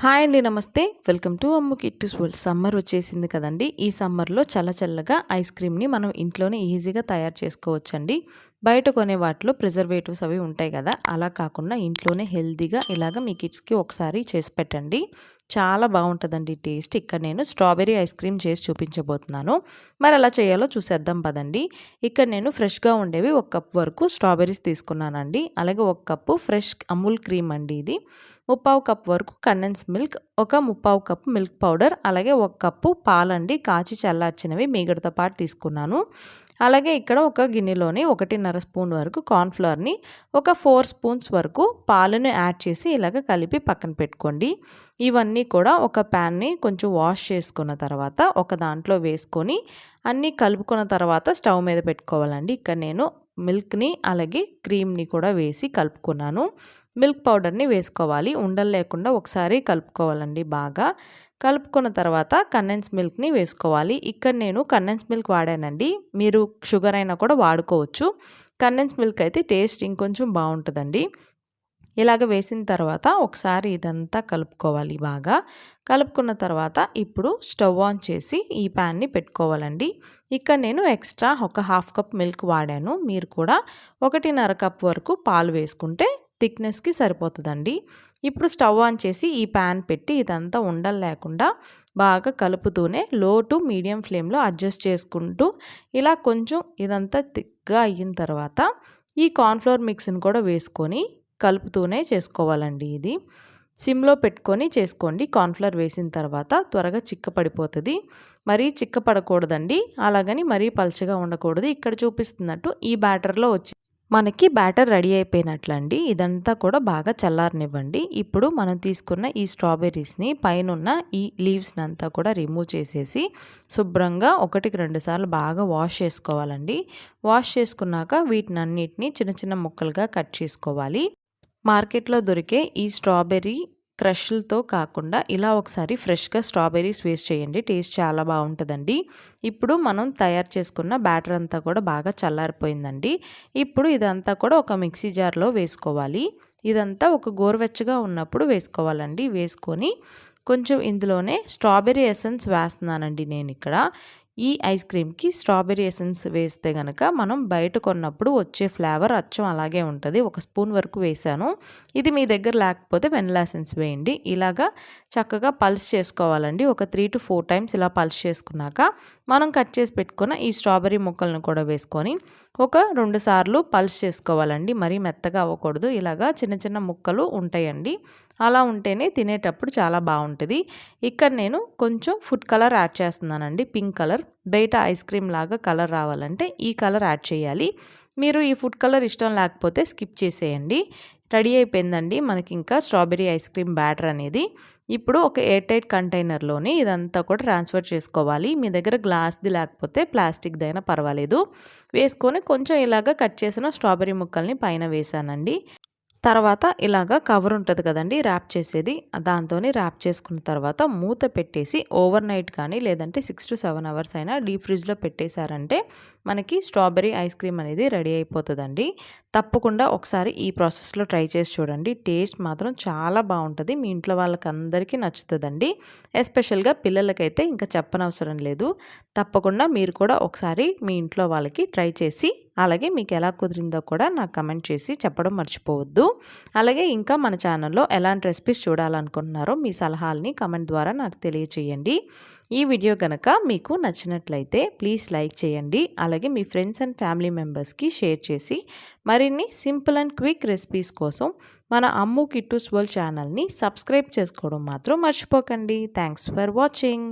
Hi అండి, నమస్తే. Welcome to Ammu Kittu's world. Summer వచ్చేసింది కదండి. ఈ సమ్మర్లో చల్లగా ఐస్ క్రీమ్ని మనం ఇంట్లోనే ఈజీగా తయారు చేసుకోవచ్చండి. బయట కొనే వాటిలో ప్రిజర్వేటివ్స్ అవి ఉంటాయి కదా, అలా కాకుండా ఇంట్లోనే హెల్తీగా ఇలాగ మీ కిడ్స్కి ఒకసారి చేసి పెట్టండి. చాలా బాగుంటుందండి టేస్ట్. ఇక్కడ నేను స్ట్రాబెర్రీ ఐస్ క్రీమ్ చేసి చూపించబోతున్నాను. మరి ఎలా చేయాలో చూసేద్దాం పదండి. ఇక్కడ నేను ఫ్రెష్గా ఉండేవి 1 కప్ వరకు స్ట్రాబెర్రీస్ తీసుకున్నానండి. అలాగే 1 కప్పు ఫ్రెష్ అమూల్ క్రీమ్ అండి. ఇది 3/4 కప్ వరకు కండెన్స్ మిల్క్, ఒక 3/4 కప్పు మిల్క్ పౌడర్, అలాగే 1 కప్పు పాలండి కాచి చల్లార్చినవి మీగడతో పాటు తీసుకున్నాను. అలాగే ఇక్కడ ఒక గిన్నెలోని 1.5 స్పూన్ వరకు కార్న్ఫ్లవర్ని, ఒక 4 స్పూన్స్ వరకు పాలను యాడ్ చేసి ఇలాగ కలిపి పక్కన పెట్టుకోండి. ఇవన్నీ కూడా ఒక ప్యాన్ని కొంచెం వాష్ చేసుకున్న తర్వాత ఒక దాంట్లో వేసుకొని అన్నీ కలుపుకున్న తర్వాత స్టవ్ మీద పెట్టుకోవాలండి. ఇక్కడ నేను మిల్క్ని అలాగే క్రీమ్ని కూడా వేసి కలుపుకున్నాను. మిల్క్ పౌడర్ని వేసుకోవాలి. ఉండలు లేకుండా ఒకసారి కలుపుకోవాలండి. బాగా కలుపుకున్న తర్వాత కండెన్స్ మిల్క్ని వేసుకోవాలి. ఇక్కడ నేను కండెన్స్ మిల్క్ వాడానండి. మీరు షుగర్ అయినా కూడా వాడుకోవచ్చు. కండెన్స్ మిల్క్ అయితే టేస్ట్ ఇంకొంచెం బాగుంటుందండి. ఇలాగ వేసిన తర్వాత ఒకసారి ఇదంతా కలుపుకోవాలి. బాగా కలుపుకున్న తర్వాత ఇప్పుడు స్టవ్ ఆన్ చేసి ఈ ప్యాన్ని పెట్టుకోవాలండి. ఇక్కడ నేను ఎక్స్ట్రా ఒక 1/2 కప్ మిల్క్ వాడాను. మీరు కూడా 1.5 కప్ వరకు పాలు వేసుకుంటే థిక్నెస్కి సరిపోతుందండి. ఇప్పుడు స్టవ్ ఆన్ చేసి ఈ ప్యాన్ పెట్టి ఇదంతా ఉండలు లేకుండా బాగా కలుపుతూనే లో టు మీడియం ఫ్లేమ్లో అడ్జస్ట్ చేసుకుంటూ ఇలా కొంచెం ఇదంతా థిక్గా అయిన తర్వాత ఈ కార్న్ఫ్లోర్ మిక్స్ని కూడా వేసుకొని కలుపుతూనే చేసుకోవాలండి. ఇది సిమ్లో పెట్టుకొని చేసుకోండి. కార్న్ఫ్లవర్ వేసిన తర్వాత త్వరగా చిక్కపడిపోతుంది. మరీ చిక్కపడకూడదండి, అలాగని మరీ పల్చగా ఉండకూడదు. ఇక్కడ చూపిస్తున్నట్టు ఈ బ్యాటర్లో వచ్చి మనకి బ్యాటర్ రెడీ అయిపోయినట్లండి. ఇదంతా కూడా బాగా చల్లారనివ్వండి. ఇప్పుడు మనం తీసుకున్న ఈ స్ట్రాబెర్రీస్ని పైనున్న ఈ లీవ్స్ని అంతా కూడా రిమూవ్ చేసేసి శుభ్రంగా 1-2 సార్లు బాగా వాష్ చేసుకోవాలండి. వాష్ చేసుకున్నాక వీటిని అన్నిటిని చిన్న ముక్కలుగా కట్ చేసుకోవాలి. మార్కెట్లో దొరికే ఈ స్ట్రాబెర్రీ క్రష్లతో కాకుండా ఇలా ఒకసారి ఫ్రెష్గా స్ట్రాబెర్రీస్ వేస్ట్ చేయండి. టేస్ట్ చాలా బాగుంటుందండి. ఇప్పుడు మనం తయారు చేసుకున్న బ్యాటర్ అంతా కూడా బాగా చల్లారిపోయిందండి. ఇప్పుడు ఇదంతా కూడా ఒక మిక్సీ జార్లో వేసుకోవాలి. ఇదంతా ఒక గోరువెచ్చగా ఉన్నప్పుడు వేసుకోవాలండి. వేసుకొని కొంచెం ఇందులోనే స్ట్రాబెర్రీ ఎసెన్స్ వేస్తున్నానండి నేను ఇక్కడ. ఈ ఐస్ క్రీమ్కి స్ట్రాబెర్రీ ఎసెన్స్ వేస్తే కనుక మనం బయట కొన్నప్పుడు వచ్చే ఫ్లేవర్ అచ్చం అలాగే ఉంటుంది. 1 స్పూన్ వరకు వేసాను. ఇది మీ దగ్గర లేకపోతే వెనిలా ఎసెన్స్ వేయండి. ఇలాగా చక్కగా పల్స్ చేసుకోవాలండి. ఒక 3 to 4 టైమ్స్ ఇలా పల్స్ చేసుకున్నాక మనం కట్ చేసి పెట్టుకున్న ఈ స్ట్రాబెర్రీ ముక్కలను కూడా వేసుకొని ఒక 2 సార్లు పల్స్ చేసుకోవాలండి. మరీ మెత్తగా అవ్వకూడదు. ఇలాగా చిన్న ముక్కలు ఉంటాయండి. అలా ఉంటేనే తినేటప్పుడు చాలా బాగుంటుంది. ఇక్కడ నేను కొంచెం ఫుడ్ కలర్ యాడ్ చేస్తున్నానండి. Pink colour. బయట ఐస్ క్రీమ్ లాగా కలర్ రావాలంటే ఈ కలర్ యాడ్ చేయాలి. మీరు ఈ ఫుడ్ కలర్ ఇష్టం లేకపోతే స్కిప్ చేసేయండి. రెడీ అయిపోయిందండి మనకి ఇంకా స్ట్రాబెర్రీ ఐస్ క్రీమ్ బ్యాటర్ అనేది. ఇప్పుడు ఒక ఎయిర్ టైట్ కంటైనర్లోని ఇదంతా కూడా ట్రాన్స్ఫర్ చేసుకోవాలి. మీ దగ్గర గ్లాస్ది లేకపోతే ప్లాస్టిక్ది అయినా పర్వాలేదు. వేసుకొని కొంచెం ఇలాగ కట్ చేసిన స్ట్రాబెర్రీ ముక్కల్ని పైన వేసానండి. తర్వాత ఇలాగ కవర్ ఉంటుంది కదండి, ర్యాప్ చేసేది, దాంతోని ర్యాప్ చేసుకున్న తర్వాత మూత పెట్టేసి ఓవర్ నైట్ కానీ లేదంటే 6 to 7 అవర్స్ అయినా డీప్ ఫ్రిడ్జ్లో పెట్టేశారంటే మనకి స్ట్రాబెర్రీ ఐస్ క్రీమ్ అనేది రెడీ అయిపోతుందండి. తప్పకుండా ఒకసారి ఈ ప్రాసెస్లో ట్రై చేసి చూడండి. టేస్ట్ మాత్రం చాలా బాగుంటుంది. మీ ఇంట్లో వాళ్ళకి అందరికీ నచ్చుతుందండి. ఎస్పెషల్గా పిల్లలకైతే ఇంకా చెప్పనవసరం లేదు. తప్పకుండా మీరు కూడా ఒకసారి మీ ఇంట్లో వాళ్ళకి ట్రై చేసి అలాగే మీకు ఎలా కుదిరిందో కూడా నాకు కమెంట్ చేసి చెప్పడం మర్చిపోవద్దు. అలాగే ఇంకా మన ఛానల్లో ఎలాంటి రెసిపీస్ చూడాలనుకుంటున్నారో మీ సలహాలని కమెంట్ ద్వారా నాకు తెలియచేయండి. ఈ వీడియో కనుక మీకు నచ్చినట్లయితే ప్లీజ్ లైక్ చేయండి. అలాగే మీ ఫ్రెండ్స్ అండ్ ఫ్యామిలీ మెంబర్స్కి షేర్ చేసి మరిన్ని సింపుల్ అండ్ క్విక్ రెసిపీస్ కోసం మన అమ్ము కిట్టూస్ వరల్డ్ ఛానల్ని సబ్స్క్రైబ్ చేసుకోవడం మాత్రం మర్చిపోకండి. Thanks for watching.